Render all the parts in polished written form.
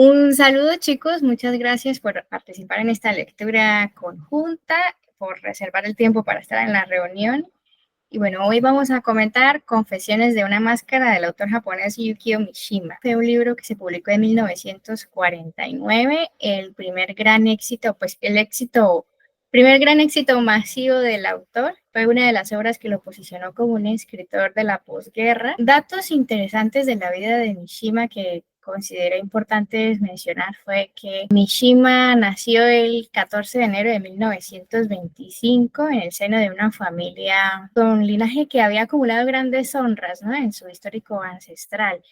Un saludo, chicos, muchas gracias por participar en esta lectura conjunta, por reservar el tiempo para estar en la reunión. Y bueno, hoy vamos a comentar Confesiones de una máscara del autor japonés Yukio Mishima. Fue un libro que se publicó en 1949, el primer gran éxito, primer gran éxito masivo del autor. Fue una de las obras que lo posicionó como un escritor de la posguerra. Datos interesantes de la vida de Mishima que consideré importantes mencionar fue que Mishima nació el 14 de enero de 1925 en el seno de una familia con linaje que había acumulado grandes honras, ¿no?, en su histórico ancestral.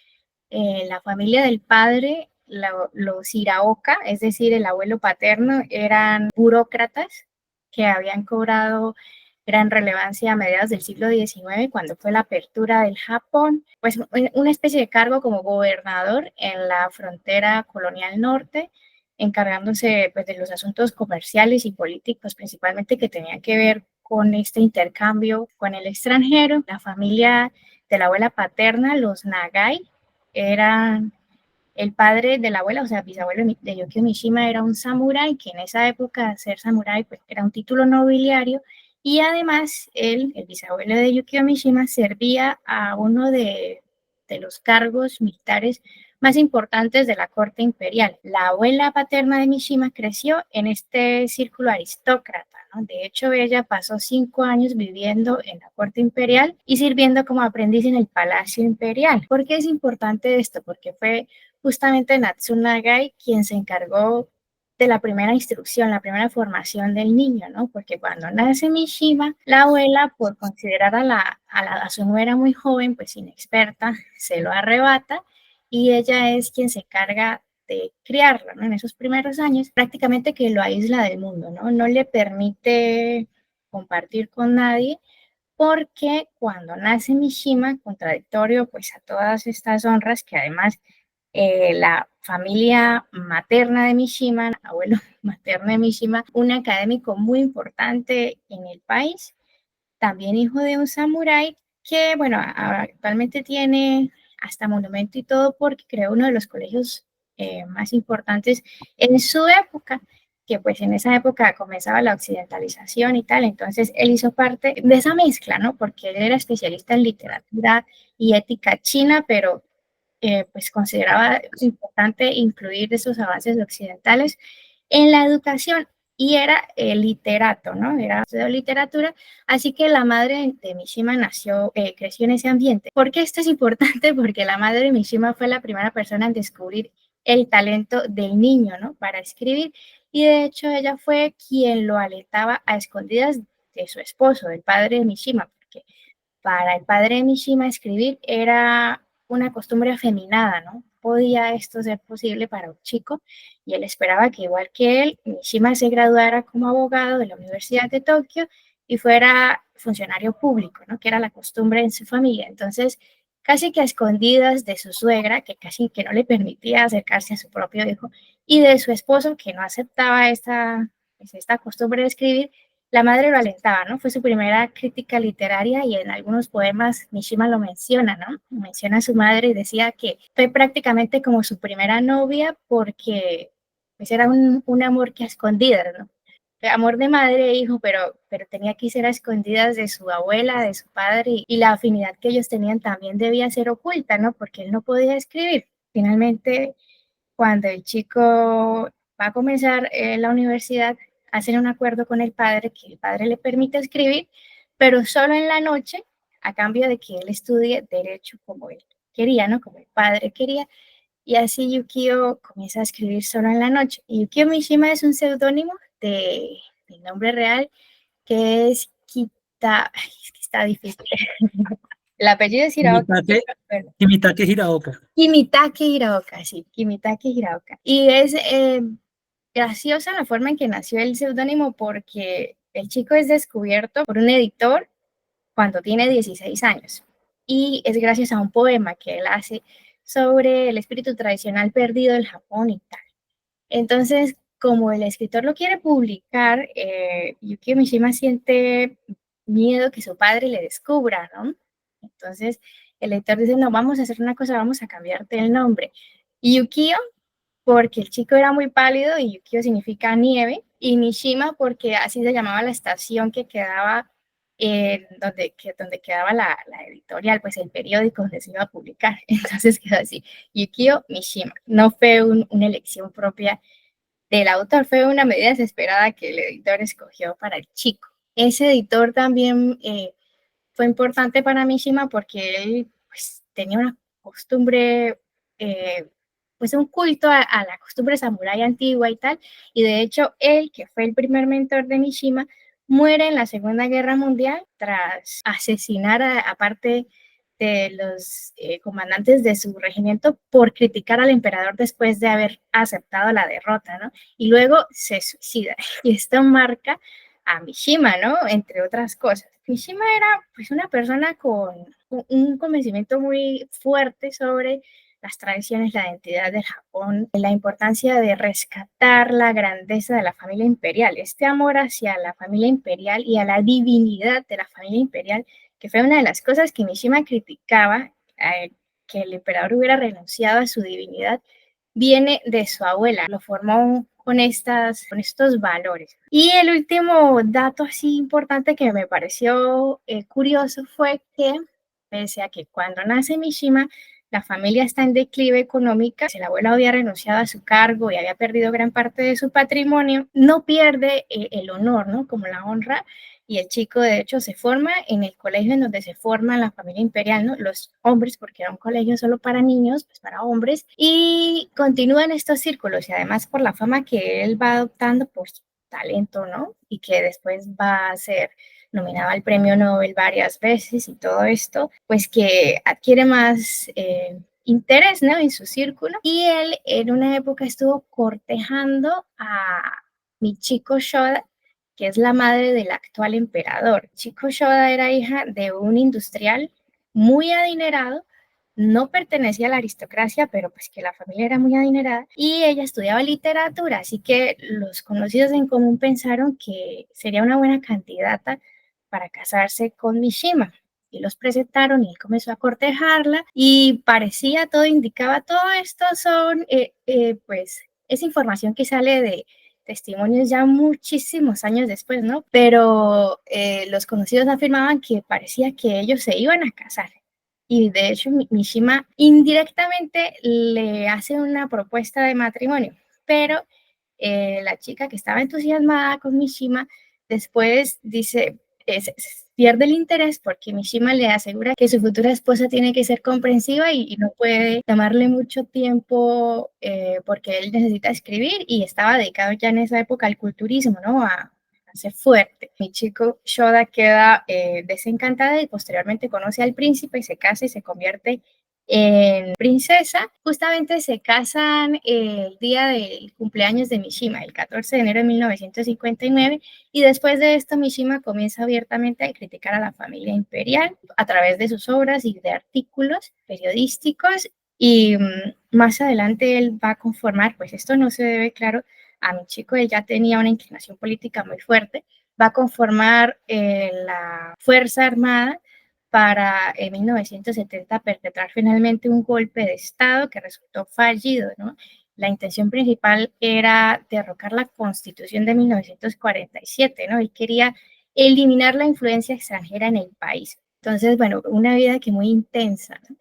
La familia del padre, los Hiraoka, es decir, el abuelo paterno, eran burócratas que habían cobrado gran relevancia a mediados del siglo XIX, cuando fue la apertura del Japón, pues una especie de cargo como gobernador en la frontera colonial norte, encargándose pues de los asuntos comerciales y políticos, principalmente que tenían que ver con este intercambio con el extranjero. La familia de la abuela paterna, los Nagai, eran el padre de la abuela, o sea, bisabuelo de Yukio Mishima, era un samurái, que en esa época ser samurái pues, era un título nobiliario, y además él, el bisabuelo de Yukio Mishima, servía a uno de los cargos militares más importantes de la corte imperial. La abuela paterna de Mishima creció en este círculo aristócrata, ¿no? De hecho, ella pasó 5 años viviendo en la corte imperial y sirviendo como aprendiz en el palacio imperial. ¿Por qué es importante esto? Porque fue justamente Natsu Nagai quien se encargó de la primera instrucción, la primera formación del niño, ¿no? Porque cuando nace Mishima, la abuela, por considerar a su nuera muy joven, pues inexperta, se lo arrebata y ella es quien se encarga de criarlo, ¿no? En esos primeros años, prácticamente que lo aísla del mundo, ¿no? No le permite compartir con nadie, porque cuando nace Mishima, contradictorio pues a todas estas honras que además la familia materna de Mishima, abuelo materno de Mishima, un académico muy importante en el país, también hijo de un samurái que, bueno, actualmente tiene hasta monumento y todo porque creó uno de los colegios más importantes en su época, que pues en esa época comenzaba la occidentalización y tal, entonces él hizo parte de esa mezcla, ¿no? Porque él era especialista en literatura y ética china, pero pues consideraba importante incluir esos avances occidentales en la educación, y era literato, ¿no? Era de literatura, así que la madre de Mishima creció en ese ambiente. ¿Por qué esto es importante? Porque la madre de Mishima fue la primera persona en descubrir el talento del niño, ¿no?, para escribir, y de hecho ella fue quien lo alentaba a escondidas de su esposo, del padre de Mishima, porque para el padre de Mishima escribir era una costumbre afeminada, ¿no? Podía esto ser posible para un chico, y él esperaba que, igual que él, Mishima se graduara como abogado de la Universidad de Tokio y fuera funcionario público, ¿no?, que era la costumbre en su familia. Entonces, casi que a escondidas de su suegra, que casi que no le permitía acercarse a su propio hijo, y de su esposo, que no aceptaba esta costumbre de escribir, la madre lo alentaba, ¿no? Fue su primera crítica literaria, y en algunos poemas Mishima lo menciona, ¿no? Menciona a su madre y decía que fue prácticamente como su primera novia, porque pues era un amor que a escondidas, ¿no? Amor de madre e hijo, pero tenía que ser a escondidas de su abuela, de su padre, y la afinidad que ellos tenían también debía ser oculta, ¿no? Porque él no podía escribir. Finalmente, cuando el chico va a comenzar la universidad, hacen un acuerdo con el padre, que el padre le permite escribir, pero solo en la noche, a cambio de que él estudie derecho como él quería, ¿no? Como el padre quería. Y así Yukio comienza a escribir solo en la noche. Y Yukio Mishima es un seudónimo de nombre real, que es Ay, es que está difícil. El apellido es Hiraoka. Kimitake Hiraoka. Kimitake Hiraoka, sí, Kimitake Hiraoka. Y es graciosa la forma en que nació el seudónimo, porque el chico es descubierto por un editor cuando tiene 16 años. Y es gracias a un poema que él hace sobre el espíritu tradicional perdido del Japón y tal. Entonces, como el escritor lo quiere publicar, Yukio Mishima siente miedo que su padre le descubra, ¿no? Entonces, el editor dice, no, vamos a hacer una cosa, vamos a cambiarte el nombre. Y Yukio porque el chico era muy pálido y Yukio significa nieve, y Mishima porque así se llamaba la estación que quedaba donde quedaba la editorial, pues el periódico donde se iba a publicar. Entonces quedó así, Yukio Mishima. No fue una elección propia del autor, fue una medida desesperada que el editor escogió para el chico. Ese editor también fue importante para Mishima porque él pues, tenía una costumbre, pues un culto a la costumbre samurái antigua y tal, y de hecho él, que fue el primer mentor de Mishima, muere en la Segunda Guerra Mundial tras asesinar a parte de los comandantes de su regimiento por criticar al emperador después de haber aceptado la derrota, ¿no? Y luego se suicida. Y esto marca a Mishima, ¿no? Entre otras cosas. Mishima era pues una persona con un convencimiento muy fuerte sobre las tradiciones, la identidad del Japón, la importancia de rescatar la grandeza de la familia imperial, este amor hacia la familia imperial y a la divinidad de la familia imperial, que fue una de las cosas que Mishima criticaba, que el emperador hubiera renunciado a su divinidad, viene de su abuela, lo formó con estos valores. Y el último dato así importante que me pareció curioso fue que, pese a que cuando nace Mishima, la familia está en declive económica, el abuelo había renunciado a su cargo y había perdido gran parte de su patrimonio, no pierde el honor, ¿no? Como la honra, y el chico de hecho se forma en el colegio en donde se forma la familia imperial, ¿no? Los hombres, porque era un colegio solo para niños, pues para hombres, y continúa en estos círculos y además por la fama que él va adoptando por su talento, ¿no? Y que después va a ser nominado al premio Nobel varias veces y todo esto, pues que adquiere más interés, ¿no? En su círculo. Y él en una época estuvo cortejando a Michiko Shoda, que es la madre del actual emperador. Chico Shoda era hija de un industrial muy adinerado, no pertenecía a la aristocracia, pero pues que la familia era muy adinerada y ella estudiaba literatura, así que los conocidos en común pensaron que sería una buena candidata para casarse con Mishima. Y los presentaron y él comenzó a cortejarla y parecía, todo indicaba, todo esto son, pues, es información que sale de testimonios ya muchísimos años después, ¿no? Pero los conocidos afirmaban que parecía que ellos se iban a casar. Y de hecho, Mishima indirectamente le hace una propuesta de matrimonio, pero la chica que estaba entusiasmada con Mishima después dice, pierde el interés porque Mishima le asegura que su futura esposa tiene que ser comprensiva y no puede tomarle mucho tiempo porque él necesita escribir y estaba dedicado ya en esa época al culturismo, ¿no? A ser fuerte. Michiko Shoda queda desencantada y posteriormente conoce al príncipe y se casa y se convierte en princesa. Justamente se casan el día del cumpleaños de Mishima, el 14 de enero de 1959, y después de esto Mishima comienza abiertamente a criticar a la familia imperial a través de sus obras y de artículos periodísticos, y más adelante él va a conformar, pues esto no se debe, claro, a Michiko, él ya tenía una inclinación política muy fuerte, va a conformar la Fuerza Armada para en 1970 perpetrar finalmente un golpe de Estado que resultó fallido, ¿no? La intención principal era derrocar la Constitución de 1947, ¿no? Él quería eliminar la influencia extranjera en el país. Entonces, bueno, una vida que muy intensa, ¿no?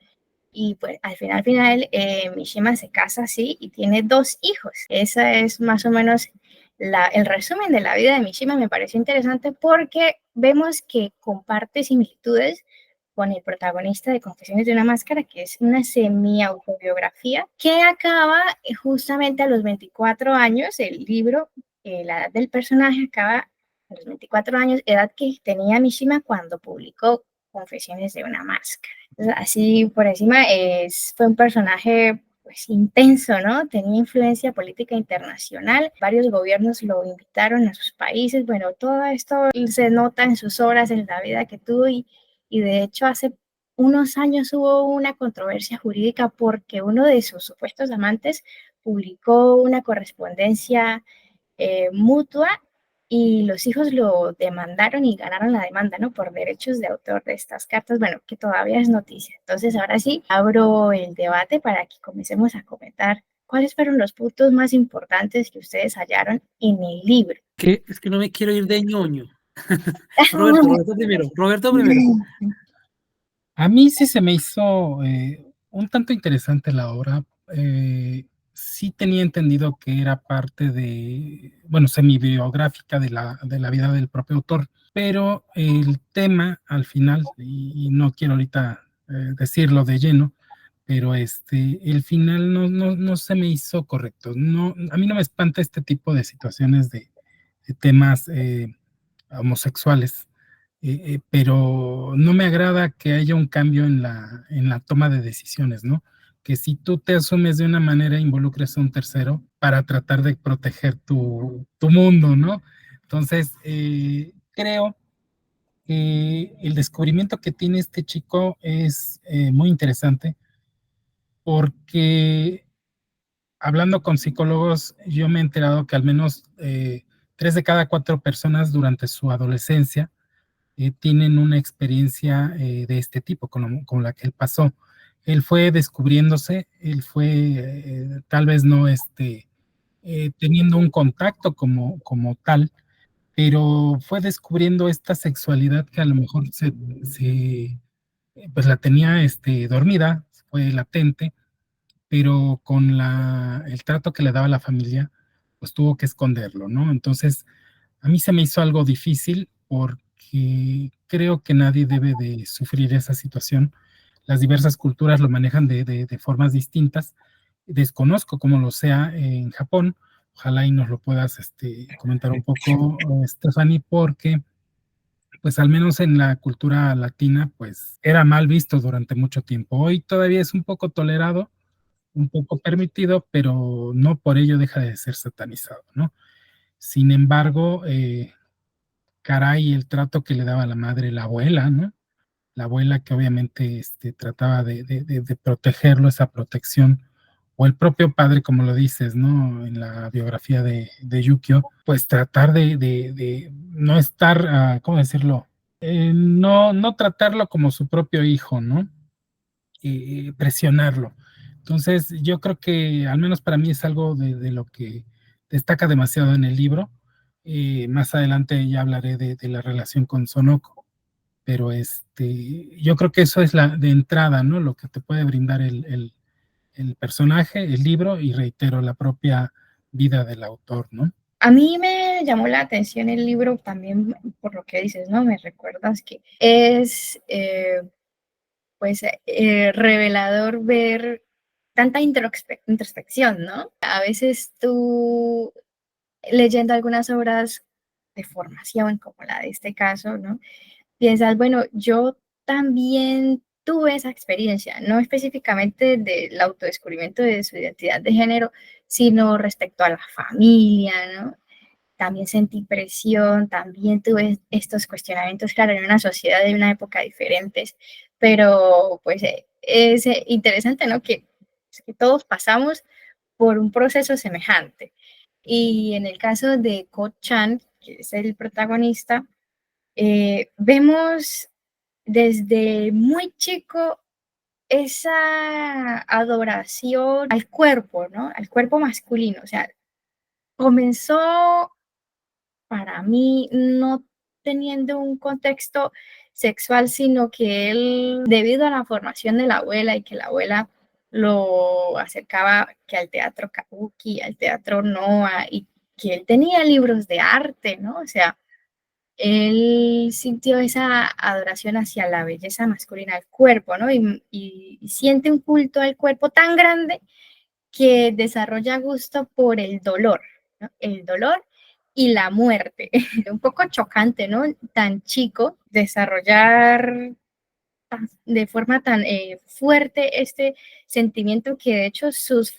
Y pues al final, Mishima se casa así y tiene 2 hijos. Esa es más o menos el resumen de la vida de Mishima. Me pareció interesante porque vemos que comparte similitudes con el protagonista de Confesiones de una Máscara, que es una semi-autobiografía que acaba justamente a los 24 años. El libro, la edad del personaje acaba a los 24 años, edad que tenía Mishima cuando publicó Confesiones de una Máscara. Así por encima, fue un personaje pues intenso, ¿no? Tenía influencia política internacional, varios gobiernos lo invitaron a sus países, bueno, todo esto se nota en sus obras, en la vida que tuvo y de hecho hace unos años hubo una controversia jurídica porque uno de sus supuestos amantes publicó una correspondencia mutua y los hijos lo demandaron y ganaron la demanda, ¿no? Por derechos de autor de estas cartas, bueno, que todavía es noticia. Entonces, ahora sí, abro el debate para que comencemos a comentar ¿cuáles fueron los puntos más importantes que ustedes hallaron en el libro? Es que no me quiero ir de ñoño. Roberto primero, Roberto primero. A mí sí se me hizo un tanto interesante la obra. Sí tenía entendido que era parte de, bueno, semi-biográfica de la vida del propio autor, pero el tema al final, y no quiero ahorita decirlo de lleno, pero el final no se me hizo correcto. No, a mí no me espanta este tipo de situaciones de temas homosexuales, pero no me agrada que haya un cambio en la toma de decisiones, ¿no? Que si tú te asumes de una manera, involucres a un tercero para tratar de proteger tu mundo, ¿no? Entonces, creo que el descubrimiento que tiene este chico es muy interesante porque hablando con psicólogos, yo me he enterado que al menos 3 de cada 4 personas durante su adolescencia tienen una experiencia de este tipo, con la que él pasó. Él fue descubriéndose, él fue tal vez no teniendo un contacto como tal, pero fue descubriendo esta sexualidad que a lo mejor pues la tenía dormida, fue latente, pero con el trato que le daba la familia, pues tuvo que esconderlo, ¿no? Entonces, a mí se me hizo algo difícil porque creo que nadie debe de sufrir esa situación. Las diversas culturas lo manejan de formas distintas. Desconozco cómo lo sea en Japón. Ojalá y nos lo puedas comentar un poco, Stephanie, porque pues al menos en la cultura latina, pues era mal visto durante mucho tiempo. Hoy todavía es un poco tolerado, un poco permitido, pero no por ello deja de ser satanizado, ¿no? Sin embargo, caray, el trato que le daba la madre, la abuela, ¿no? La abuela que obviamente trataba de protegerlo, esa protección, o el propio padre, como lo dices, ¿no? En la biografía de Yukio, pues tratar de no estar, ¿cómo decirlo? No tratarlo como su propio hijo, ¿no? Presionarlo. Entonces, yo creo que al menos para mí es algo de lo que destaca demasiado en el libro. Más adelante ya hablaré de la relación con Sonoko, pero yo creo que eso es la de entrada, ¿no? Lo que te puede brindar el personaje, el libro y reitero, la propia vida del autor, ¿no? A mí me llamó la atención el libro también por lo que dices, ¿no? Me recuerdas que es pues revelador ver tanta introspección, ¿no? A veces tú leyendo algunas obras de formación, como la de este caso, ¿no? Piensas, bueno, yo también tuve esa experiencia, no específicamente del autodescubrimiento de su identidad de género, sino respecto a la familia, ¿no? También sentí presión, también tuve estos cuestionamientos, claro, en una sociedad de una época diferentes, pero pues es interesante, ¿no? Que todos pasamos por un proceso semejante. Y en el caso de Ko Chan, que es el protagonista, vemos desde muy chico esa adoración al cuerpo, ¿no? Al cuerpo masculino. O sea, comenzó para mí no teniendo un contexto sexual, sino que él, debido a la formación de la abuela y que la abuela lo acercaba que al teatro kabuki, al teatro Noa, y que él tenía libros de arte, ¿no? O sea, él sintió esa adoración hacia la belleza masculina, al cuerpo, ¿no? Y siente un culto al cuerpo tan grande que desarrolla gusto por el dolor, ¿no? El dolor y la muerte. Un poco chocante, ¿no? Tan chico, desarrollar de forma tan fuerte este sentimiento que de hecho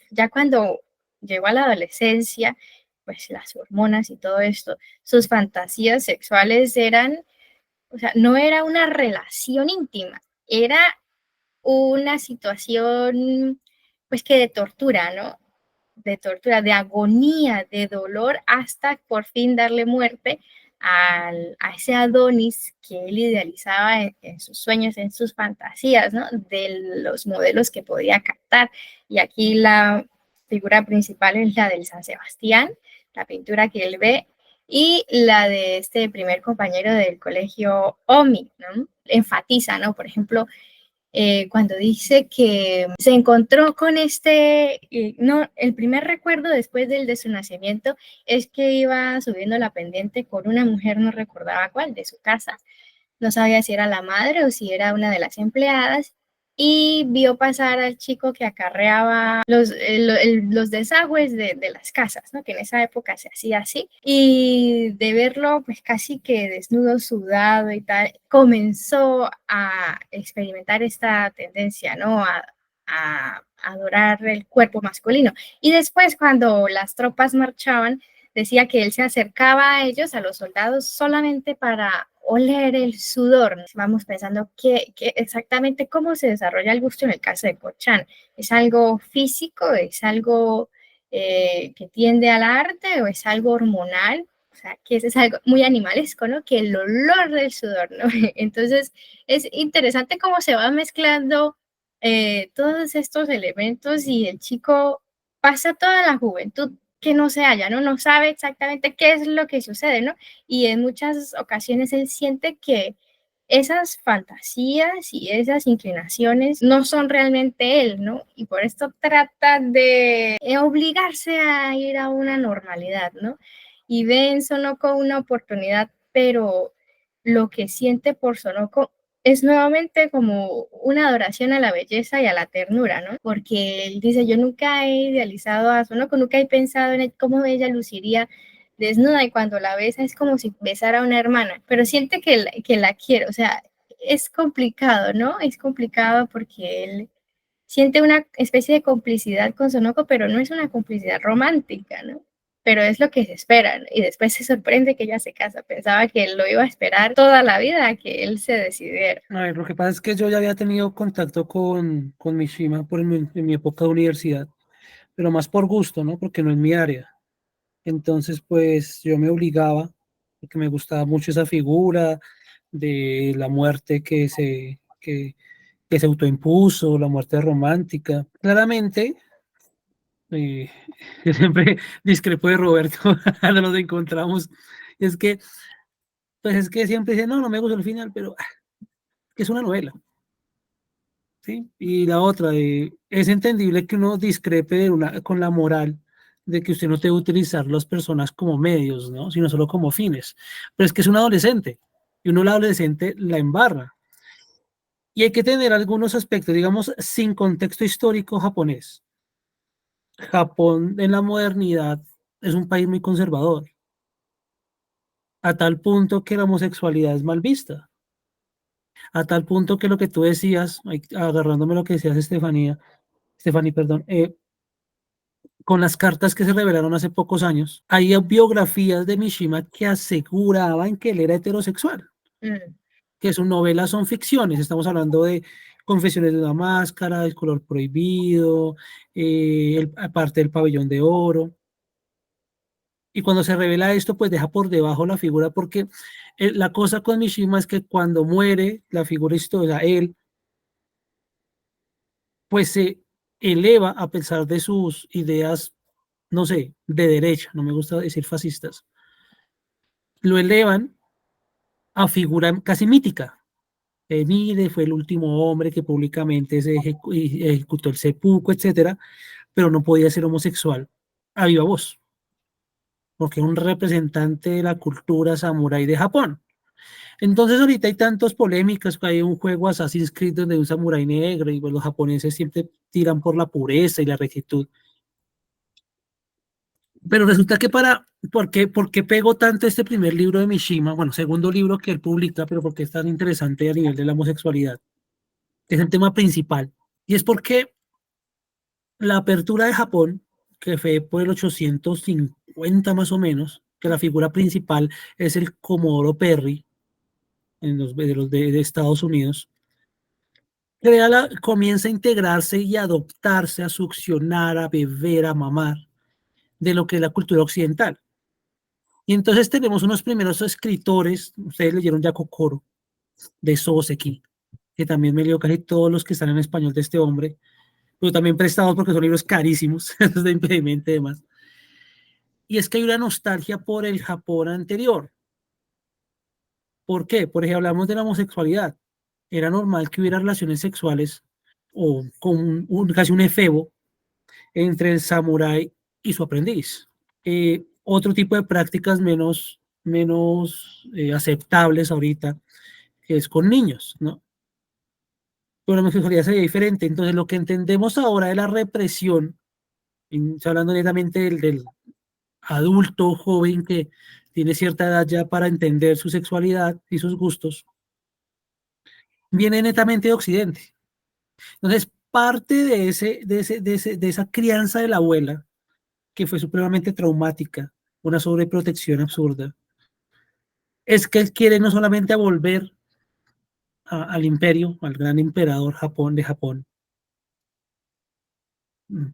ya cuando llegó a la adolescencia, pues las hormonas y todo esto, sus fantasías sexuales eran, o sea, no era una relación íntima, era una situación pues que de tortura, ¿no? De tortura, de agonía, de dolor, hasta por fin darle muerte a ese Adonis que él idealizaba en sus sueños, en sus fantasías, ¿no? De los modelos que podía captar. Y aquí figura principal es la del San Sebastián, la pintura que él ve, y la de este primer compañero del colegio Omi, ¿no? Enfatiza, ¿no? Por ejemplo, cuando dice que se encontró con no, el primer recuerdo después de su nacimiento es que iba subiendo la pendiente con una mujer, no recordaba cuál, de su casa. No sabía si era la madre o si era una de las empleadas, y vio pasar al chico que acarreaba los desagües de las casas, ¿no? Que en esa época se hacía así, y de verlo pues casi que desnudo, sudado y tal, comenzó a experimentar esta tendencia, ¿no? A adorar el cuerpo masculino. Y después, cuando las tropas marchaban, decía que él se acercaba a ellos, a los soldados, solamente para oler el sudor. Vamos pensando exactamente cómo se desarrolla el gusto en el caso de Cochan. ¿Es algo físico? ¿Es algo que tiende al arte? ¿O es algo hormonal? O sea, que es algo muy animalesco, ¿no? Que el olor del sudor, ¿no? Entonces, es interesante cómo se va mezclando todos estos elementos, y el chico pasa toda la juventud que no se halla, ¿no? No sabe exactamente qué es lo que sucede, ¿no? Y en muchas ocasiones él siente que esas fantasías y esas inclinaciones no son realmente él, ¿no? Y por esto trata de obligarse a ir a una normalidad, ¿no? Y ve en Sonoko una oportunidad, pero lo que siente por Sonoko es nuevamente como una adoración a la belleza y a la ternura, ¿no? Porque él dice, yo nunca he idealizado a Sonoko, nunca he pensado en cómo ella luciría desnuda, y cuando la besa es como si besara a una hermana, pero siente que la quiere. O sea, es complicado, ¿no? Es complicado porque él siente una especie de complicidad con Sonoko, pero no es una complicidad romántica, ¿no? Pero es lo que se espera, ¿no? Y después se sorprende que ella se casa. Pensaba que él lo iba a esperar toda la vida a que él se decidiera. A ver, lo que pasa es que yo ya había tenido contacto con Mishima en mi época de universidad, pero más por gusto, ¿no? Porque no es mi área. Entonces, pues yo me obligaba, porque me gustaba mucho esa figura de la muerte que se autoimpuso, la muerte romántica. Claramente, yo siempre discrepo de Roberto cuando nos encontramos. Es que, pues es que siempre dice, no, no me gusta el final, pero que es una novela. ¿Sí? Y la otra, es entendible que uno discrepe con la moral de que usted no debe utilizar las personas como medios, ¿no? Sino solo como fines. Pero es que es un adolescente, y uno la adolescente la embarra. Y hay que tener algunos aspectos, digamos, sin contexto histórico japonés. Japón en la modernidad es un país muy conservador, a tal punto que la homosexualidad es mal vista, a tal punto que lo que tú decías, agarrándome lo que decías Stephanie, perdón, con las cartas que se revelaron hace pocos años, hay biografías de Mishima que aseguraban que él era heterosexual, que sus novelas son ficciones. Estamos hablando de Confesiones de una máscara, El color prohibido, aparte del pabellón de oro. Y cuando se revela esto, pues deja por debajo la figura, porque la cosa con Mishima es que cuando muere la figura histórica, él, pues se eleva a pesar de sus ideas, no sé, de derecha, no me gusta decir fascistas, lo elevan a figura casi mítica. Mire, fue el último hombre que públicamente ejecutó el seppuku, etcétera, pero no podía ser homosexual a viva voz, porque es un representante de la cultura samurái de Japón. Entonces ahorita hay tantas polémicas, que hay un juego Assassin's Creed donde un samurái negro, y pues los japoneses siempre tiran por la pureza y la rectitud. Pero resulta que ¿por qué pegó tanto este primer libro de Mishima? Bueno, segundo libro que él publica, pero porque es tan interesante a nivel de la homosexualidad. Es el tema principal. Y es porque la apertura de Japón, que fue por el 850 más o menos, que la figura principal es el Comodoro Perry, de Estados Unidos, comienza a integrarse y a adoptarse, a succionar, a beber, a mamar de lo que es la cultura occidental. Y entonces tenemos unos primeros escritores, ustedes leyeron ya Kokoro, de Soseki, que también me leo casi todos los que están en español de este hombre, pero también prestados porque son libros carísimos, eso es de impedimento y demás. Y es que hay una nostalgia por el Japón anterior. ¿Por qué? Por ejemplo, hablamos de la homosexualidad. Era normal que hubiera relaciones sexuales o con casi un efebo entre el samurái y su aprendiz. Otro tipo de prácticas menos aceptables ahorita, que es con niños, ¿no? Pero la homosexualidad sería diferente. Entonces, lo que entendemos ahora de la represión, estoy hablando netamente del adulto joven que tiene cierta edad ya para entender su sexualidad y sus gustos, viene netamente de Occidente. Entonces, parte de esa crianza de la abuela, que fue supremamente traumática, una sobreprotección absurda, es que él quiere no solamente volver al imperio, al gran emperador de Japón,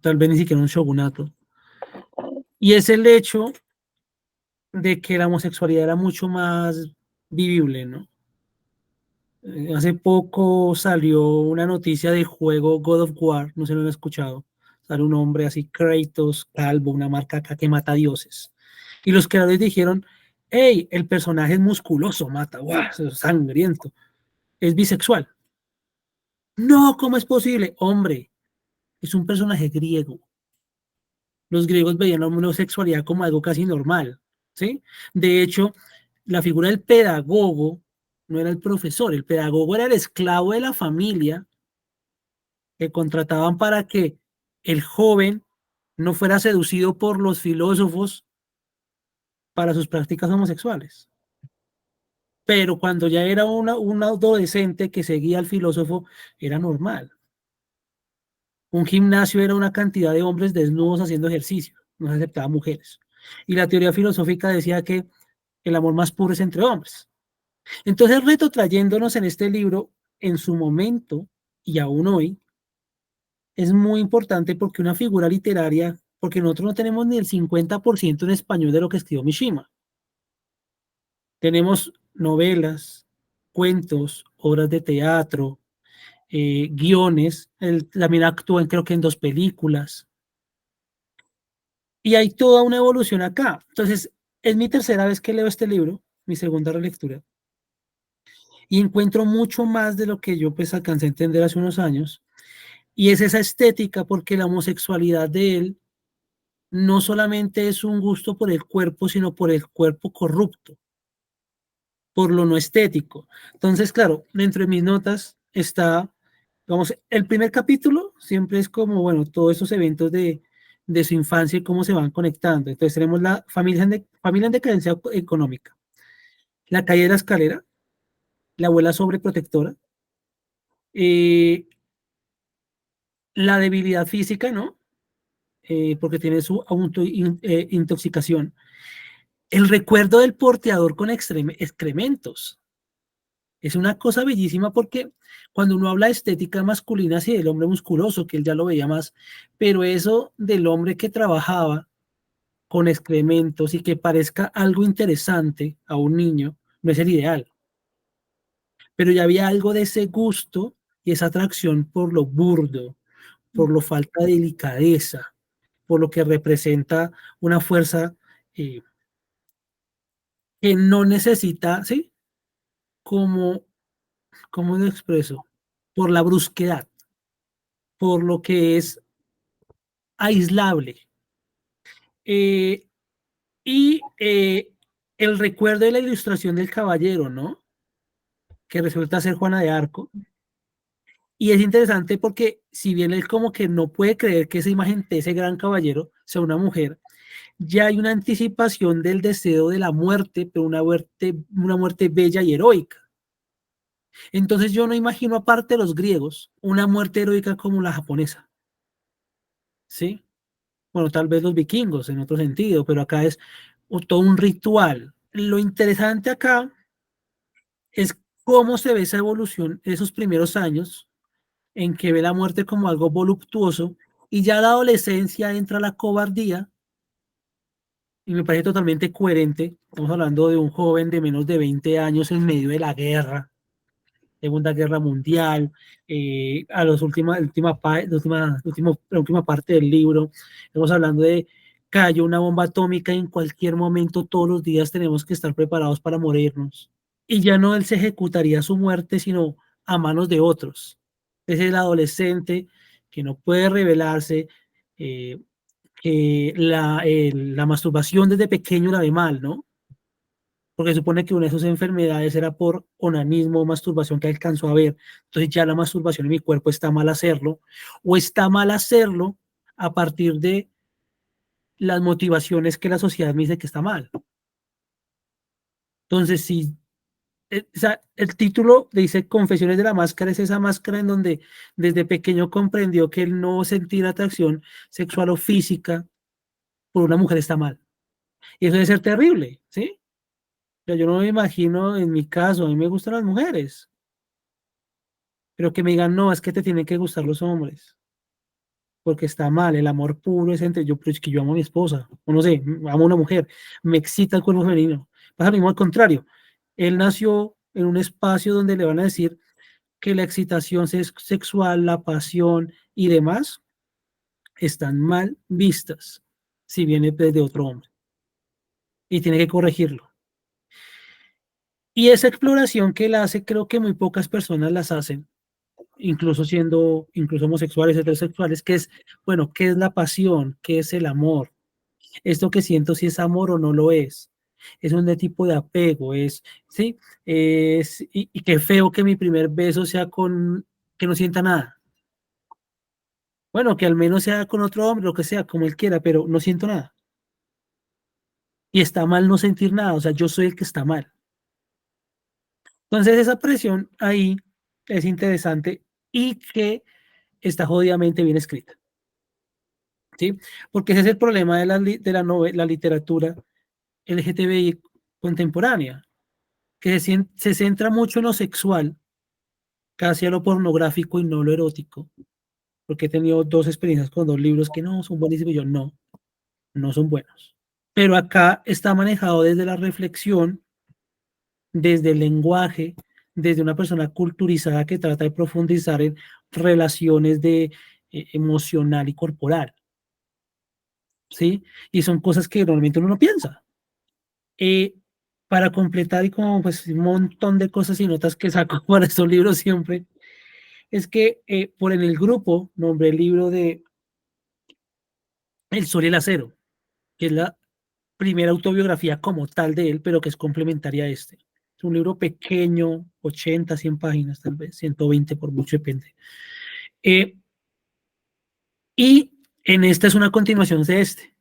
tal vez ni siquiera un shogunato, y es el hecho de que la homosexualidad era mucho más vivible, ¿no? Hace poco salió una noticia del juego God of War, no sé si lo han escuchado. Sale un hombre así, Kratos, calvo, una marca acá que mata dioses. Y los creadores dijeron, hey, el personaje es musculoso, mata, guau, es sangriento, es bisexual. No, ¿cómo es posible? Hombre, es un personaje griego. Los griegos veían la homosexualidad como algo casi normal, ¿sí? De hecho, la figura del pedagogo no era el profesor, el pedagogo era el esclavo de la familia que contrataban para que el joven no fuera seducido por los filósofos para sus prácticas homosexuales. Pero cuando ya era un adolescente que seguía al filósofo, era normal. Un gimnasio era una cantidad de hombres desnudos haciendo ejercicio, no se aceptaban mujeres. Y la teoría filosófica decía que el amor más puro es entre hombres. Entonces, retrotrayéndonos en este libro, en su momento y aún hoy, es muy importante porque una figura literaria, porque nosotros no tenemos ni el 50% en español de lo que escribió Mishima. Tenemos novelas, cuentos, obras de teatro, guiones, él también actúa creo que en 2 películas, y hay toda una evolución acá. Entonces, es mi tercera vez que leo este libro, mi segunda relectura, y encuentro mucho más de lo que yo pues alcancé a entender hace unos años, y es esa estética porque la homosexualidad de él no solamente es un gusto por el cuerpo, sino por el cuerpo corrupto, por lo no estético. Entonces, claro, dentro de mis notas está, vamos, el primer capítulo siempre es como, bueno, todos esos eventos de su infancia y cómo se van conectando. Entonces tenemos la familia en decadencia económica, la caída de la escalera, la abuela sobreprotectora, eh, la debilidad física, ¿no? Porque tiene su autointoxicación. El recuerdo del porteador con excrementos. Es una cosa bellísima porque cuando uno habla de estética masculina, sí, del hombre musculoso, que él ya lo veía más, pero eso del hombre que trabajaba con excrementos y que parezca algo interesante a un niño, no es el ideal. Pero ya había algo de ese gusto y esa atracción por lo burdo, por lo falta de delicadeza, por lo que representa una fuerza eh, que no necesita, ¿sí? Como, ¿cómo lo expreso? Por la brusquedad, por lo que es aislable. Eh, y el recuerdo de la ilustración del caballero, ¿no? Que resulta ser Juana de Arco. Y es interesante porque si bien él como que no puede creer que esa imagen de ese gran caballero sea una mujer, ya hay una anticipación del deseo de la muerte, pero una muerte bella y heroica. Entonces yo no imagino aparte de los griegos una muerte heroica como la japonesa, ¿sí? Bueno, tal vez los vikingos en otro sentido, pero acá es todo un ritual. Lo interesante acá es cómo se ve esa evolución en esos primeros años en que ve la muerte como algo voluptuoso y ya la adolescencia entra la cobardía y me parece totalmente coherente. Estamos hablando de un joven de menos de 20 años en medio de la guerra, Segunda Guerra Mundial, a la última parte del libro, estamos hablando de cayó una bomba atómica y en cualquier momento, todos los días tenemos que estar preparados para morirnos. Y ya no él se ejecutaría su muerte, sino a manos de otros. Es el adolescente que no puede rebelarse, que la masturbación desde pequeño la ve mal, ¿no? Porque supone que una de sus enfermedades era por onanismo o masturbación que alcanzó a ver. Entonces ya la masturbación en mi cuerpo está mal hacerlo, o está mal hacerlo a partir de las motivaciones que la sociedad me dice que está mal. Entonces, si o sea, el título dice Confesiones de la Máscara, es esa máscara en donde desde pequeño comprendió que el no sentir atracción sexual o física por una mujer está mal. Y eso debe ser terrible, ¿sí? Pero yo no me imagino, en mi caso, a mí me gustan las mujeres, pero que me digan, no, es que te tienen que gustar los hombres, porque está mal, el amor puro es entre yo, pero es que yo amo a mi esposa, o no sé, amo a una mujer, me excita el cuerpo femenino. Pasa lo mismo al contrario, él nació en un espacio donde le van a decir que la excitación sexual, la pasión y demás están mal vistas si viene de otro hombre y tiene que corregirlo. Y esa exploración que él hace, creo que muy pocas personas las hacen, incluso siendo incluso homosexuales, heterosexuales, que es, bueno, ¿qué es la pasión? ¿Qué es el amor? Esto que siento, si es amor o no lo es. Es un tipo de apego, ¿sí? Y qué feo que mi primer beso sea con, que no sienta nada. Bueno, que al menos sea con otro hombre, lo que sea, como él quiera, pero no siento nada. Y está mal no sentir nada, o sea, yo soy el que está mal. Entonces esa presión ahí es interesante y que está jodidamente bien escrita, ¿sí? Porque ese es el problema de la novela, la literatura LGTBI contemporánea, que se centra mucho en lo sexual, casi a lo pornográfico y no lo erótico, porque he tenido dos experiencias con dos libros que no son buenísimos y yo no, no son buenos. Pero acá está manejado desde la reflexión, desde el lenguaje, desde una persona culturizada que trata de profundizar en relaciones de emocional y corporal, ¿sí? Y son cosas que normalmente uno no piensa. Eh, para completar y como pues un montón de cosas y notas que saco para estos libros siempre, es que por en el grupo nombré el libro de El Sol y el Acero, que es la primera autobiografía como tal de él, pero que es complementaria a este. Es un libro pequeño, 80, 100 páginas, tal vez, 120 por mucho, depende. Eh, y en esta es una continuación de este,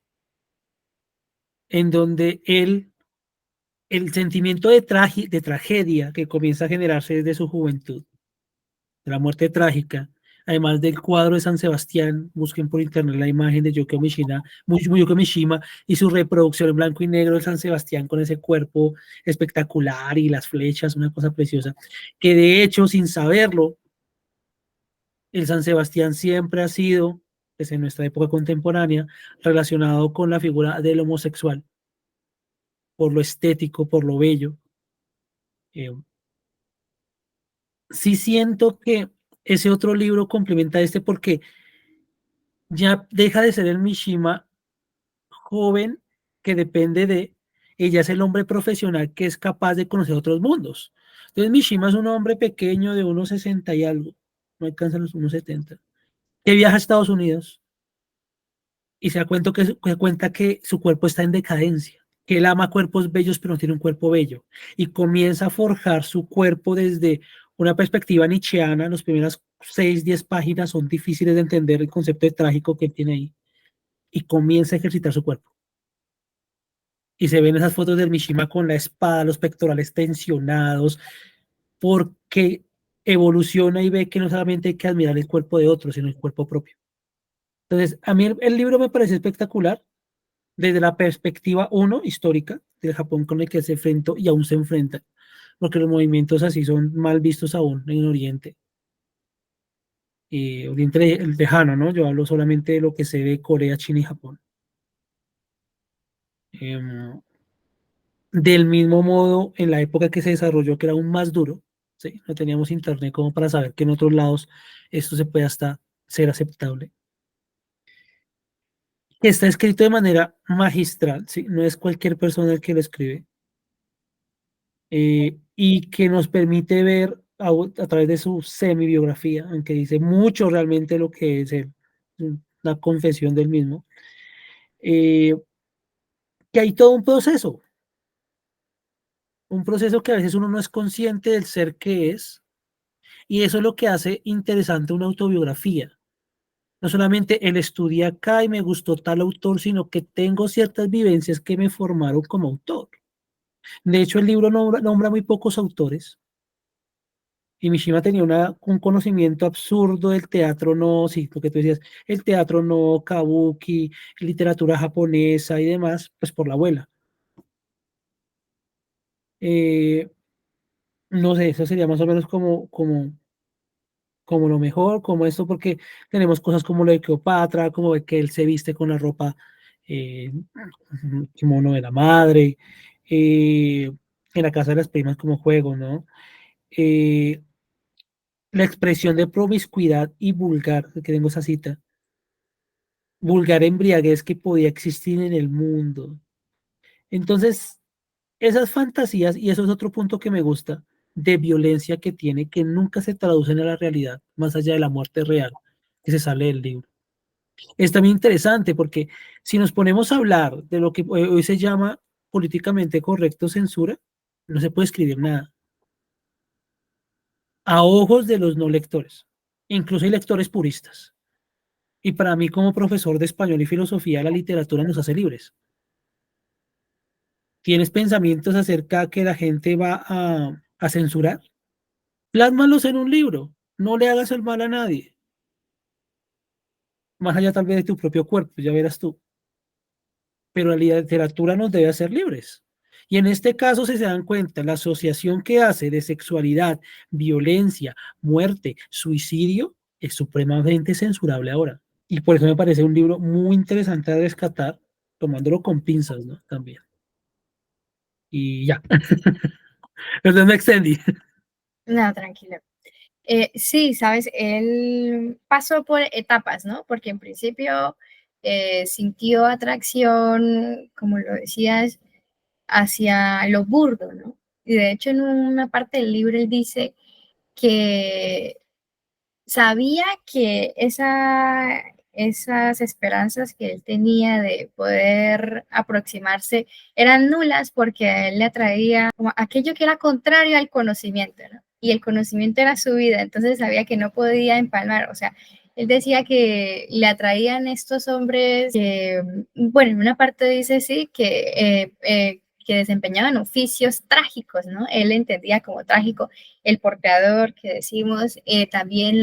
en donde el sentimiento de tragedia que comienza a generarse desde su juventud, de la muerte trágica, además del cuadro de San Sebastián, busquen por internet la imagen de Yukio Mishima y su reproducción en blanco y negro de San Sebastián con ese cuerpo espectacular y las flechas, una cosa preciosa, que de hecho, sin saberlo, el San Sebastián siempre ha sido, desde nuestra época contemporánea, relacionado con la figura del homosexual, por lo estético, por lo bello. Eh, sí siento que ese otro libro complementa este porque ya deja de ser el Mishima joven que depende de ella, es el hombre profesional que es capaz de conocer otros mundos. Entonces Mishima es un hombre pequeño de unos 60 y algo, no alcanza los unos 70, que viaja a Estados Unidos y se cuenta que su cuerpo está en decadencia, que él ama cuerpos bellos pero no tiene un cuerpo bello y comienza a forjar su cuerpo desde una perspectiva nietzscheana. Las primeras 6, 10 páginas son difíciles de entender el concepto de trágico que él tiene ahí y comienza a ejercitar su cuerpo. Y se ven esas fotos del Mishima con la espada, los pectorales tensionados, porque evoluciona y ve que no solamente hay que admirar el cuerpo de otro, sino el cuerpo propio. Entonces, a mí el libro me parece espectacular desde la perspectiva, uno, histórica, del Japón con el que se enfrentó y aún se enfrenta, porque los movimientos así son mal vistos aún en Oriente. Oriente lejano, ¿no? Yo hablo solamente de lo que se ve Corea, China y Japón. Del mismo modo, en la época que se desarrolló, que era aún más duro, ¿sí? No teníamos internet como para saber que en otros lados esto se puede hasta ser aceptable. Está escrito de manera magistral, ¿sí? No es cualquier persona el que lo escribe. Y que nos permite ver a través de su semi-biografía, aunque dice mucho realmente lo que es la confesión del mismo, eh, que hay todo un proceso que a veces uno no es consciente del ser que es, y eso es lo que hace interesante una autobiografía. No solamente el estudié acá y me gustó tal autor, sino que tengo ciertas vivencias que me formaron como autor. De hecho, el libro nombra muy pocos autores, y Mishima tenía un conocimiento absurdo del teatro no, sí, lo que tú decías, el teatro no, kabuki, literatura japonesa y demás, pues por la abuela. Eh, no sé, eso sería más o menos como lo mejor, como esto, porque tenemos cosas como lo de Cleopatra, como de que él se viste con la ropa, kimono de la madre, en la casa de las primas como juego, ¿no? Eh, la expresión de promiscuidad y vulgar, que tengo esa cita, vulgar embriaguez que podía existir en el mundo. Entonces, esas fantasías, y eso es otro punto que me gusta, de violencia que tiene, que nunca se traducen a la realidad, más allá de la muerte real, que se sale del libro. Es también interesante porque si nos ponemos a hablar de lo que hoy se llama políticamente correcto censura, no se puede escribir nada. A ojos de los no lectores. Incluso hay lectores puristas. Y para mí, como profesor de español y filosofía, la literatura nos hace libres. ¿Tienes pensamientos acerca que la gente va a censurar? Plásmalos en un libro. No le hagas el mal a nadie. Más allá tal vez de tu propio cuerpo, ya verás tú. Pero la literatura nos debe hacer libres. Y en este caso, si se dan cuenta, la asociación que hace de sexualidad, violencia, muerte, suicidio, es supremamente censurable ahora. Y por eso me parece un libro muy interesante a rescatar, tomándolo con pinzas, ¿no? También. Y ya. Perdón, me extendí. No, tranquilo. Sí, sabes, él pasó por etapas, ¿no? Porque en principio sintió atracción, como lo decías, hacia lo burdo, ¿no? Y de hecho en una parte del libro él dice que sabía que esas esperanzas que él tenía de poder aproximarse eran nulas porque a él le atraía como aquello que era contrario al conocimiento, ¿no? Y el conocimiento era su vida, entonces sabía que no podía empalmar, o sea, él decía que le atraían estos hombres que, bueno, en una parte dice sí, que desempeñaban oficios trágicos, ¿no? Él entendía como trágico el porteador que decimos, también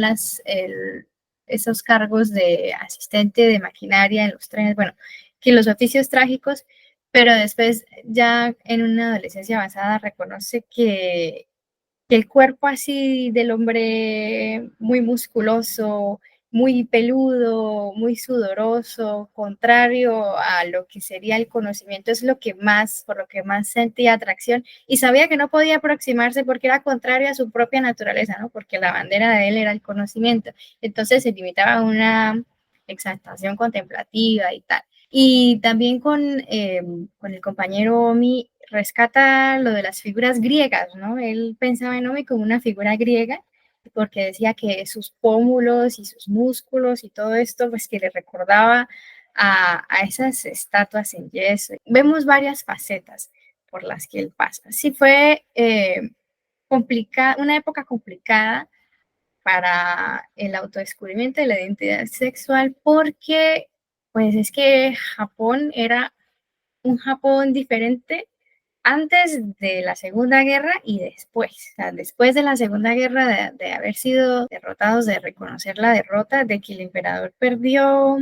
esos cargos de asistente de maquinaria en los trenes, bueno, que los oficios trágicos, pero después ya en una adolescencia avanzada reconoce que el cuerpo así del hombre muy musculoso, muy peludo, muy sudoroso, contrario a lo que sería el conocimiento, es lo que más, por lo que más sentía atracción y sabía que no podía aproximarse porque era contrario a su propia naturaleza, ¿no? Porque la bandera de él era el conocimiento. Entonces se limitaba a una exaltación contemplativa y tal. Y también con el compañero Omi rescata lo de las figuras griegas, ¿no? Él pensaba en Omi como una figura griega porque decía que sus pómulos y sus músculos y todo esto, pues que le recordaba a esas estatuas en yeso. Vemos varias facetas por las que él pasa. Sí fue una época complicada para el autodescubrimiento de la identidad sexual porque pues es que Japón era un Japón diferente antes de la Segunda Guerra y después. O sea, después de la Segunda Guerra, de haber sido derrotados, de reconocer la derrota, de que el emperador perdió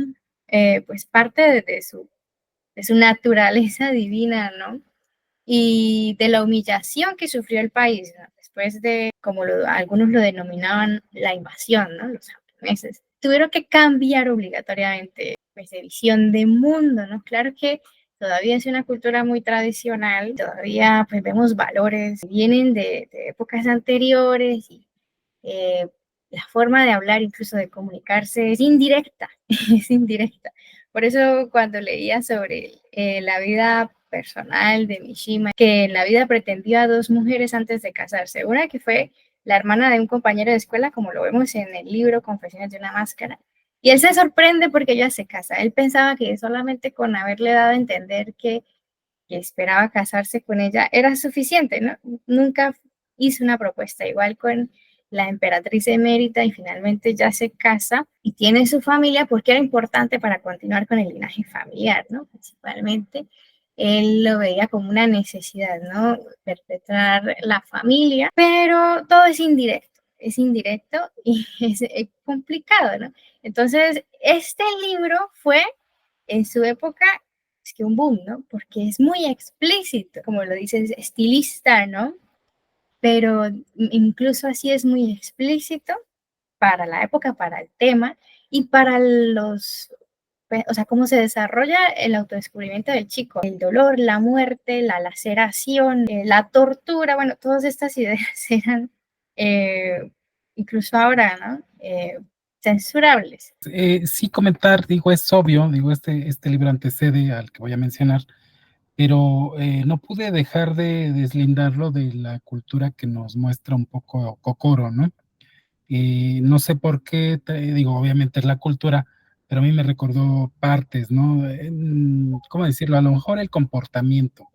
pues parte de su naturaleza divina, ¿no? Y de la humillación que sufrió el país, ¿no? Después de, como algunos lo denominaban, la invasión, ¿no? Los japoneses. Tuvieron que cambiar obligatoriamente pues, de visión de mundo, ¿no? Claro que todavía es una cultura muy tradicional, todavía pues vemos valores que vienen de épocas anteriores y eh, la forma de hablar, incluso de comunicarse, es indirecta, es indirecta. Por eso cuando leía sobre la vida personal de Mishima, que en la vida pretendió a dos mujeres antes de casarse, una que fue la hermana de un compañero de escuela, como lo vemos en el libro Confesiones de una máscara, y él se sorprende porque ella se casa. Él pensaba que solamente con haberle dado a entender que esperaba casarse con ella era suficiente, ¿no? Nunca hizo una propuesta igual con la emperatriz emérita y finalmente ya se casa y tiene su familia porque era importante para continuar con el linaje familiar, ¿no? Principalmente él lo veía como una necesidad, ¿no? Perpetrar la familia, pero todo es indirecto y es complicado, ¿no? Entonces, este libro fue en su época es que un boom, ¿no? Porque es muy explícito, como lo dices, estilista, ¿no? Pero incluso así es muy explícito para la época, para el tema y para los, o sea, cómo se desarrolla el autodescubrimiento del chico, el dolor, la muerte, la laceración, la tortura, bueno, todas estas ideas eran incluso ahora, ¿no? Censurables. Sí comentar, digo, es obvio, digo, este libro antecede al que voy a mencionar, pero no pude dejar de deslindarlo de la cultura que nos muestra un poco Kokoro, ¿no? No sé por qué, digo, obviamente es la cultura, pero a mí me recordó partes, ¿no? ¿Cómo decirlo? A lo mejor el comportamiento.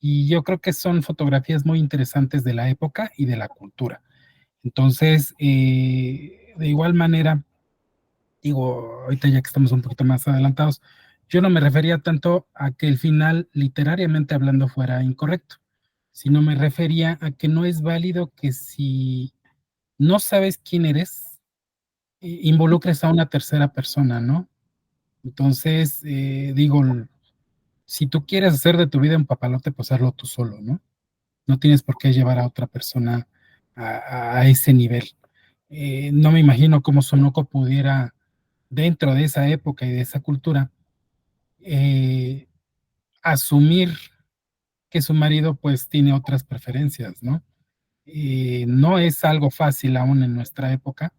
Y yo creo que son fotografías muy interesantes de la época y de la cultura. Entonces, de igual manera, digo, ahorita ya que estamos un poquito más adelantados, yo no me refería tanto a que el final, literariamente hablando, fuera incorrecto, sino me refería a que no es válido que si no sabes quién eres, involucres a una tercera persona, ¿no? Entonces, digo, si tú quieres hacer de tu vida un papalote, pues hazlo tú solo, ¿no? No tienes por qué llevar a otra persona a ese nivel. No me imagino cómo Sonoko pudiera, dentro de esa época y de esa cultura, eh, asumir que su marido pues tiene otras preferencias, ¿no? No es algo fácil aún en nuestra época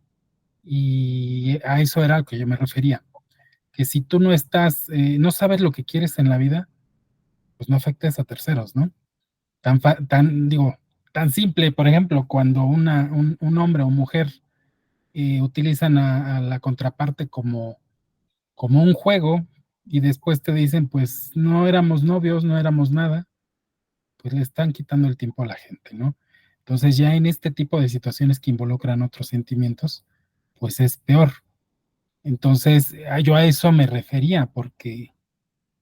y a eso era a lo que yo me refería, que si tú no estás, no sabes lo que quieres en la vida, pues no afectes a terceros, ¿no? Digo, tan simple, por ejemplo, cuando un hombre o mujer utilizan a la contraparte como un juego y después te dicen, pues no éramos novios, no éramos nada, pues le están quitando el tiempo a la gente, ¿no? Entonces ya en este tipo de situaciones que involucran otros sentimientos, pues es peor. Entonces yo a eso me refería, porque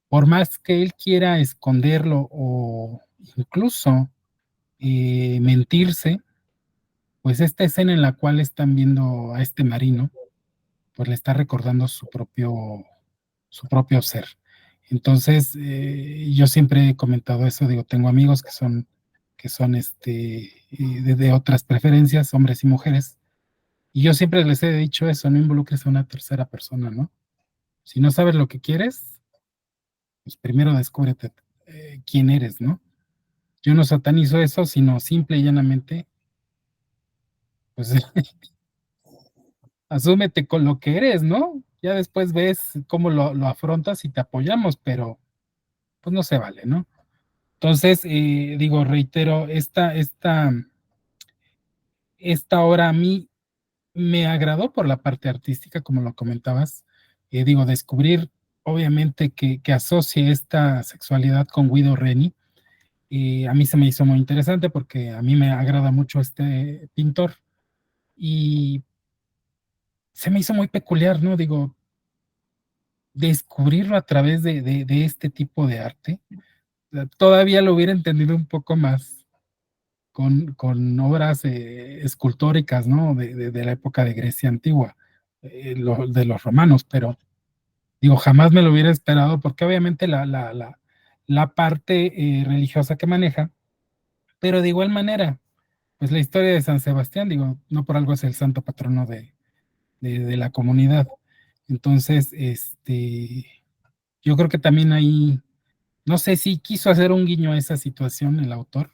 por más que él quiera esconderlo o incluso mentirse, pues esta escena en la cual están viendo a este marino, pues le está recordando su propio ser. Entonces, yo siempre he comentado eso, digo, tengo amigos que son de otras preferencias, hombres y mujeres, y yo siempre les he dicho eso, no involucres a una tercera persona, ¿no? Si no sabes lo que quieres, pues primero descúbrete quién eres, ¿no? Yo no satanizo eso, sino simple y llanamente, pues asúmete con lo que eres, ¿no? Ya después ves cómo lo afrontas y te apoyamos, pero pues no se vale, ¿no? Entonces, digo, reitero, esta obra a mí me agradó por la parte artística, como lo comentabas. Digo, descubrir, obviamente, que asocie esta sexualidad con Guido Reni. A mí se me hizo muy interesante porque a mí me agrada mucho este pintor y se me hizo muy peculiar, ¿no? Digo, descubrirlo a través de este tipo de arte, todavía lo hubiera entendido un poco más con obras escultóricas, ¿no? De la época de Grecia antigua, de los romanos, pero digo, jamás me lo hubiera esperado porque obviamente la parte religiosa que maneja, pero de igual manera, pues la historia de San Sebastián, digo, no por algo es el santo patrono de la comunidad. Entonces, yo creo que también ahí No sé si quiso hacer un guiño a esa situación el autor,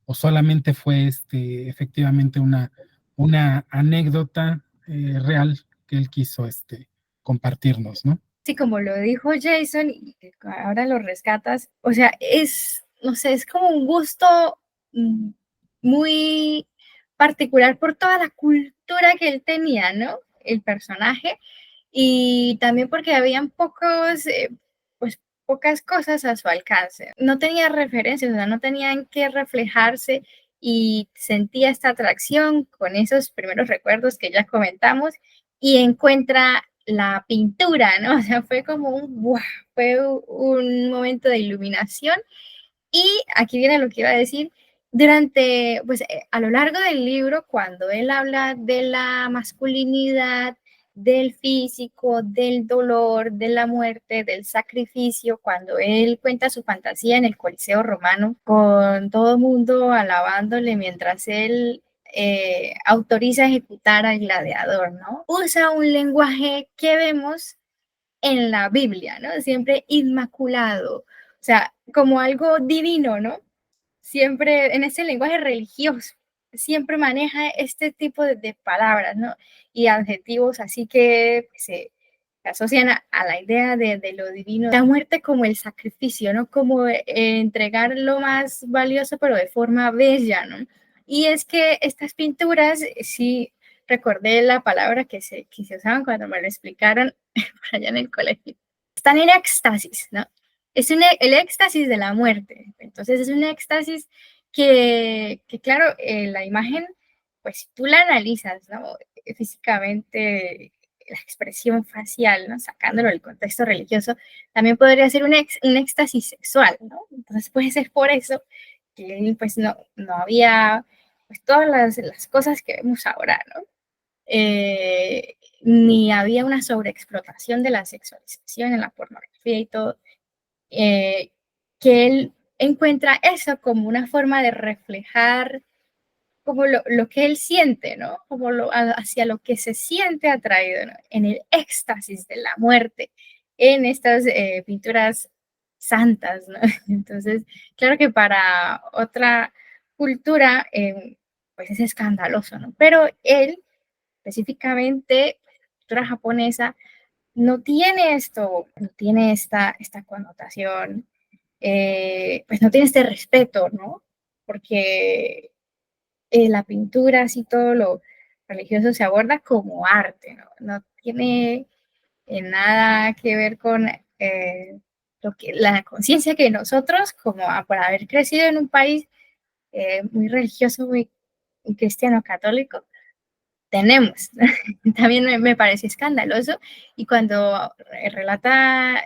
o solamente fue efectivamente una anécdota real que él quiso compartirnos, ¿no? Sí, como lo dijo Jason, y que ahora lo rescatas, o sea, no sé, es como un gusto mm, muy particular por toda la cultura que él tenía, ¿no? El personaje, y también porque habían pues pocas cosas a su alcance. No tenía referencias, o sea, no tenía en qué reflejarse y sentía esta atracción con esos primeros recuerdos que ya comentamos y encuentra la pintura, ¿no? O sea, fue como fue un momento de iluminación. Y aquí viene lo que iba a decir, pues a lo largo del libro, cuando él habla de la masculinidad, del físico, del dolor, de la muerte, del sacrificio, cuando él cuenta su fantasía en el Coliseo Romano, con todo el mundo alabándole mientras él autoriza ejecutar al gladiador, ¿no? Usa un lenguaje que vemos en la Biblia, ¿no? Siempre inmaculado, o sea, como algo divino, ¿no? Siempre en ese lenguaje religioso, siempre maneja este tipo de palabras, ¿no? Y adjetivos, así que pues, se asocian a la idea de lo divino, la muerte como el sacrificio, ¿no? Como entregar lo más valioso, pero de forma bella, ¿no? Y es que estas pinturas, sí, recordé la palabra que se usaban cuando me lo explicaron por allá en el colegio, están en éxtasis, ¿no? El éxtasis de la muerte. Entonces es un éxtasis que claro, la imagen, pues si tú la analizas, ¿no? Físicamente, la expresión facial, ¿no? Sacándolo del contexto religioso, también podría ser un éxtasis sexual, ¿no? Entonces puede ser por eso que pues no había pues todas las cosas que vemos ahora, ¿no? Ni había una sobreexplotación de la sexualización en la pornografía y todo, eh, que él encuentra eso como una forma de reflejar como lo que él siente, ¿no? Como hacia lo que se siente atraído, ¿no? En el éxtasis de la muerte, en estas pinturas santas, ¿no? Entonces, claro que para otra cultura, pues es escandaloso, ¿no? Pero él, específicamente, la cultura japonesa, no tiene esto, no tiene esta connotación, pues no tiene este respeto, ¿no? Porque la pintura, así todo lo religioso se aborda como arte, ¿no? No tiene nada que ver con la conciencia que nosotros, como por haber crecido en un país muy religioso, muy cristiano católico, tenemos. También me parece escandaloso y cuando relata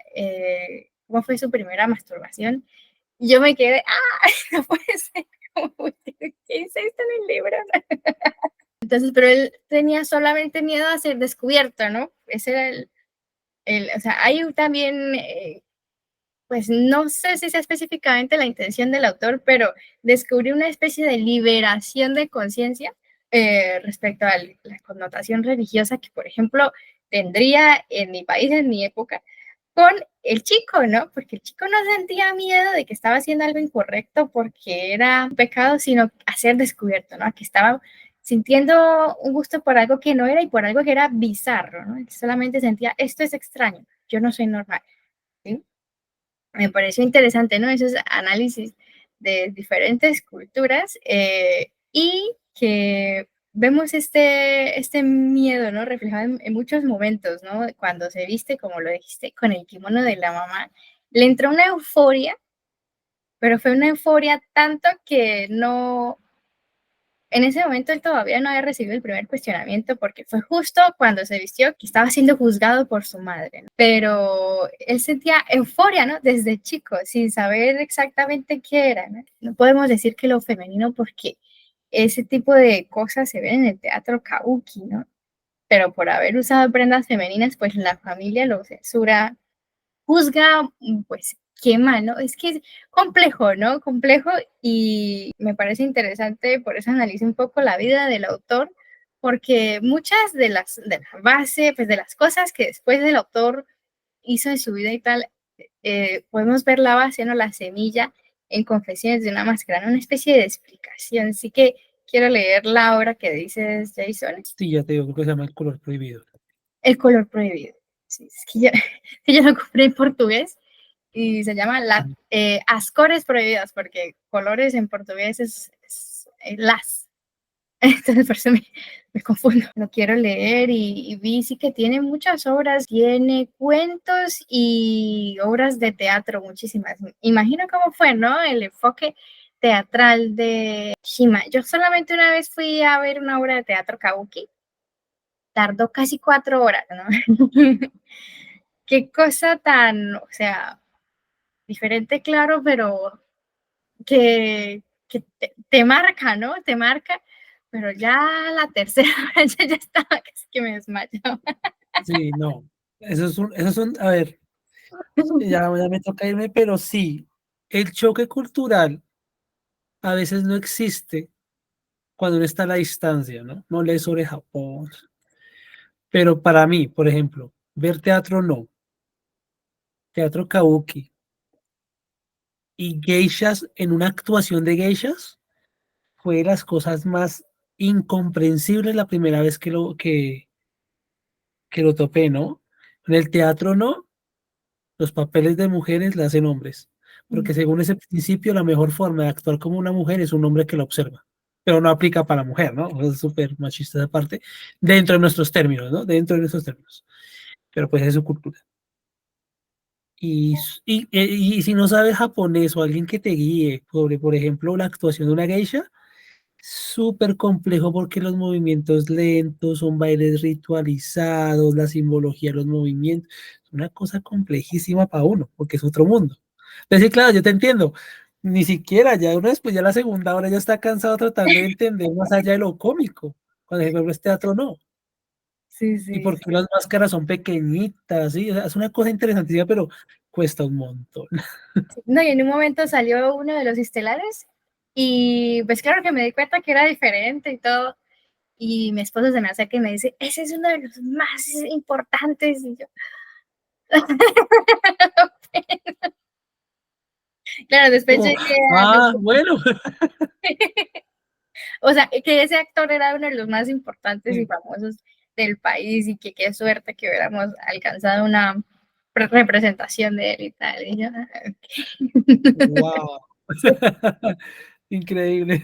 cómo fue su primera masturbación, yo me quedé, ¡ah! No puede ser, ¿qué dice esto en el libro? Entonces, pero él tenía solamente miedo a ser descubierto, ¿no? Ese era o sea, hay también, pues no sé si sea específicamente la intención del autor, pero descubrí una especie de liberación de conciencia respecto a la connotación religiosa que, por ejemplo, tendría en mi país, en mi época, con el chico, ¿no? Porque el chico no sentía miedo de que estaba haciendo algo incorrecto porque era un pecado, sino a ser descubierto, ¿no? Que estaba sintiendo un gusto por algo que no era y por algo que era bizarro, ¿no? Que solamente sentía, esto es extraño, yo no soy normal, ¿sí? Me pareció interesante, ¿no? Esos análisis de diferentes culturas y que vemos este miedo, ¿no? Reflejado en muchos momentos, ¿no? Cuando se viste, como lo dijiste, con el kimono de la mamá, le entró una euforia, pero fue una euforia tanto que no, en ese momento él todavía no había recibido el primer cuestionamiento porque fue justo cuando se vistió que estaba siendo juzgado por su madre, ¿no? Pero él sentía euforia, ¿no? Desde chico, sin saber exactamente qué era, ¿no? No podemos decir que lo femenino porque ese tipo de cosas se ven en el teatro kabuki, ¿no? Pero por haber usado prendas femeninas, pues la familia lo censura, juzga, pues qué mal, ¿no? Es que es complejo, ¿no? Complejo y me parece interesante, por eso analizo un poco la vida del autor, porque muchas de la base, pues de las cosas que después del autor hizo en su vida y tal, podemos ver la base, ¿no? La semilla en Confesiones de una máscara, ¿no? Una especie de explicación. Así que quiero leer la obra que dices, Jason. Sí, ya te digo, creo que se llama El color prohibido. El color prohibido. Sí, es que yo lo compré en portugués y se llama As cores prohibidas, porque colores en portugués es las. Entonces, por eso me confundo. Lo quiero leer y vi sí que tiene muchas obras, tiene cuentos y obras de teatro, muchísimas. Imagino cómo fue, ¿no? El enfoque teatral de Shima. Yo solamente una vez fui a ver una obra de teatro kabuki, tardó casi 4 horas, ¿no? Qué cosa tan, o sea, diferente, claro, pero que te marca, ¿no? Te marca, pero ya la tercera ya estaba casi que me desmayaba. Sí, no. A ver, ya me toca irme, pero sí, el choque cultural a veces no existe cuando uno está a la distancia, ¿no? No lee sobre Japón. Pero para mí, por ejemplo, ver teatro no, teatro kabuki y geishas en una actuación de geishas fue de las cosas más incomprensibles la primera vez que lo topé, ¿no? En el teatro no, los papeles de mujeres le hacen hombres, porque según ese principio la mejor forma de actuar como una mujer es un hombre que la observa, pero no aplica para la mujer, ¿no? Es súper machista esa parte, dentro de nuestros términos, ¿no? Dentro de nuestros términos, pero pues es su cultura. Y si no sabes japonés o alguien que te guíe sobre, por ejemplo, la actuación de una geisha, súper complejo porque los movimientos lentos, son bailes ritualizados, la simbología de los movimientos, es una cosa complejísima para uno, porque es otro mundo. Entonces, sí, claro, yo te entiendo, ni siquiera, ya uno después, ya la segunda hora ya está cansado tratando de entender más allá de lo cómico, cuando ejemplo es teatro no, Sí, y sí. porque las máscaras son pequeñitas, ¿sí? O sea, es una cosa interesantísima, pero cuesta un montón. No, y en un momento salió uno de los estelares y pues claro que me di cuenta que era diferente y todo. Y mi esposo se me acerca y me dice, ese es uno de los más importantes. Y yo, claro, después Como, llegué a bueno, o sea, que ese actor era uno de los más importantes y sí, famosos del país y que qué suerte que hubiéramos alcanzado una representación de él y tal. Y yo, wow, increíble.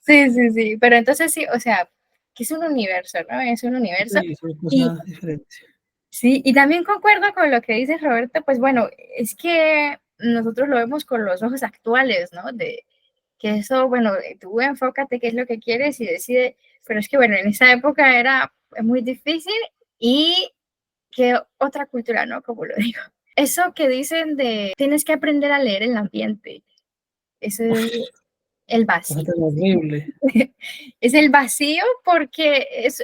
sí, sí, sí, pero entonces sí, o sea, que es un universo, ¿no? Es un universo. Sí, son Y cosas diferentes. sí, y también concuerdo con lo que dice Roberto, pues bueno, es que nosotros lo vemos con los ojos actuales, ¿no? De que eso, bueno, tú enfócate qué es lo que quieres y decide, pero es que bueno, en esa época era muy difícil y que otra cultura, ¿no? Como lo digo. Eso que dicen de tienes que aprender a leer el ambiente, eso es Uf, el cosa vacío. tan horrible. Es el vacío porque es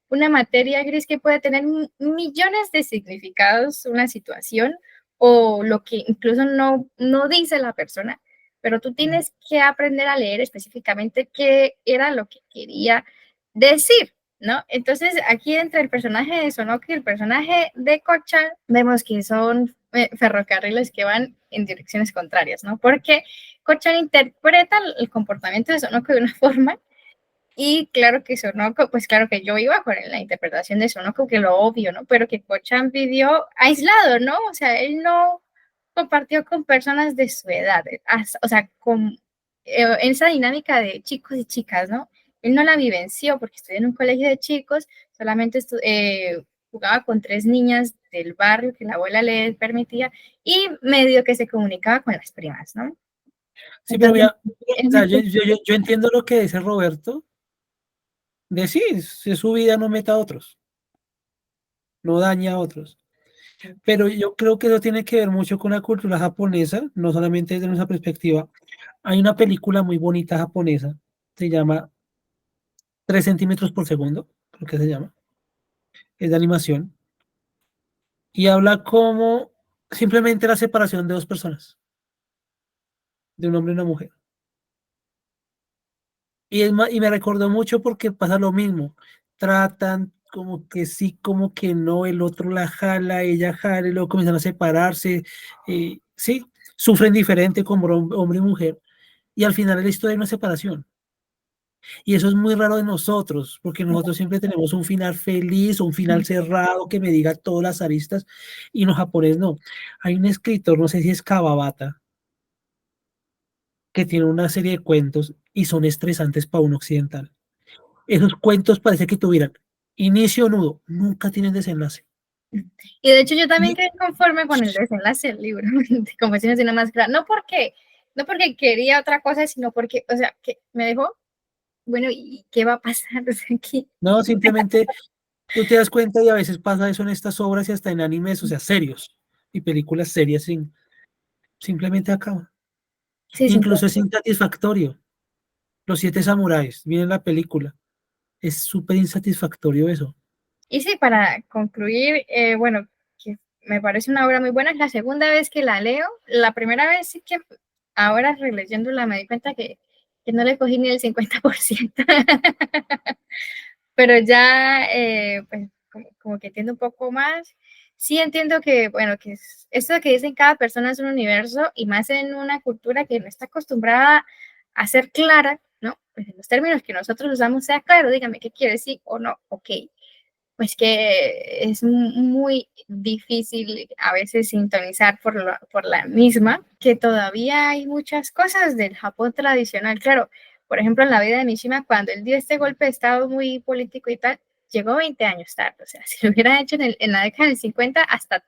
una materia gris que puede tener millones de significados, una situación o lo que incluso no dice la persona, pero tú tienes que aprender a leer específicamente qué era lo que quería decir, ¿no? Entonces, aquí entre el personaje de Sonoki y el personaje de Kochan, vemos que son ferrocarriles que van en direcciones contrarias, ¿no? Porque Kochan interpreta el comportamiento de Sonoko de una forma y claro que Sonoko, pues claro que yo iba con la interpretación de Sonoko, que lo obvio, ¿no? Pero que Kochan vivió aislado, ¿no? O sea, él no compartió con personas de su edad, o sea, con esa dinámica de chicos y chicas, ¿no? Él no la vivenció porque estudió en un colegio de chicos, solamente jugaba con 3 niñas del barrio que la abuela le permitía y medio que se comunicaba con las primas, ¿no? Sí, pero Entonces, mira, o sea, yo entiendo lo que dice Roberto, de sí, si su vida no meta a otros, no daña a otros. Pero yo creo que eso tiene que ver mucho con la cultura japonesa, no solamente desde nuestra perspectiva. Hay una película muy bonita japonesa, se llama 3 centímetros por segundo, creo que se llama, es de animación, y habla como simplemente la separación de dos personas, de un hombre y una mujer. Y me recordó mucho porque pasa lo mismo. Tratan como que sí, como que no, el otro la jala, ella jala, y luego comienzan a separarse, sí, sufren diferente como hombre y mujer, y al final es la historia de una separación. Y eso es muy raro de nosotros, porque nosotros siempre tenemos un final feliz, un final cerrado que me diga todas las aristas, y los japoneses no. Hay un escritor, no sé si es Kawabata, que tiene una serie de cuentos y son estresantes para un occidental. Esos cuentos parece que tuvieran inicio o nudo, nunca tienen desenlace. Y de hecho yo también Y- quedé conforme con el desenlace del libro, de Confesiones de una máscara, no porque quería otra cosa, sino porque, o sea, que me dejó, bueno, ¿y qué va a pasar? O sea, no, simplemente tú te das cuenta y a veces pasa eso en estas obras y hasta en animes, o sea, serios y películas serias, simplemente acaba. sí, Incluso es insatisfactorio. Los siete samuráis, miren la película, es súper insatisfactorio eso. y sí, para concluir, bueno, que me parece una obra muy buena, es la segunda vez que la leo, la primera vez sí que ahora releyéndola me di cuenta que no le cogí ni el 50%, pero ya pues como que entiendo un poco más. Sí entiendo que, bueno, que esto que dicen cada persona es un universo y más en una cultura que no está acostumbrada a ser clara, ¿no? Pues en los términos que nosotros usamos sea claro, dígame qué quiere decir o no, ok, pues que es muy difícil a veces sintonizar por la misma, que todavía hay muchas cosas del Japón tradicional. Claro, por ejemplo, en la vida de Mishima, cuando él dio este golpe de estado muy político y tal, llegó 20 años tarde. O sea, si lo hubiera hecho en la década del 50, hasta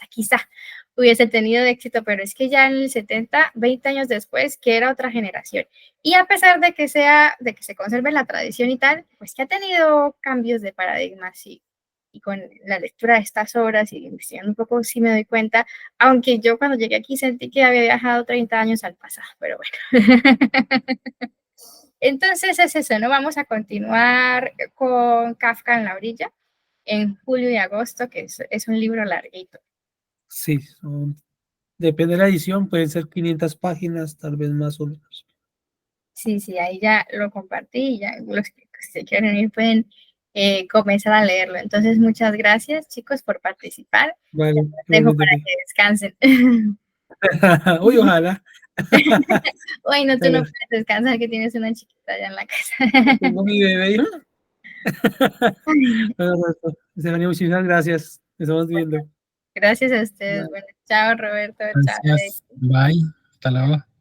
quizá hubiese tenido éxito, pero es que ya en el 70, 20 años después, que era otra generación. Y a pesar de que se conserve la tradición y tal, pues que ha tenido cambios de paradigmas y con la lectura de estas obras y investigando un poco sí me doy cuenta, aunque yo cuando llegué aquí sentí que había viajado 30 años al pasado, pero bueno. Entonces es eso, ¿no? Vamos a continuar con Kafka en la orilla en julio y agosto, que es un libro larguito. Sí, depende de la edición, pueden ser 500 páginas, tal vez más o menos. Sí, sí, ahí ya lo compartí y ya los que se quieren ir pueden comenzar a leerlo. Entonces, muchas gracias, chicos, por participar. Ya Vale, los dejo para igualmente. que descansen. Uy, ojalá. Hoy no, tú no Pero puedes descansar, que tienes una chiquita allá en la casa. tengo mi bebé. Bueno, Roberto, Estefanía, muchísimas gracias. Nos estamos viendo. Gracias a ustedes. Bye. Bueno, chao, Roberto. Chao. Gracias. Bye. Hasta luego.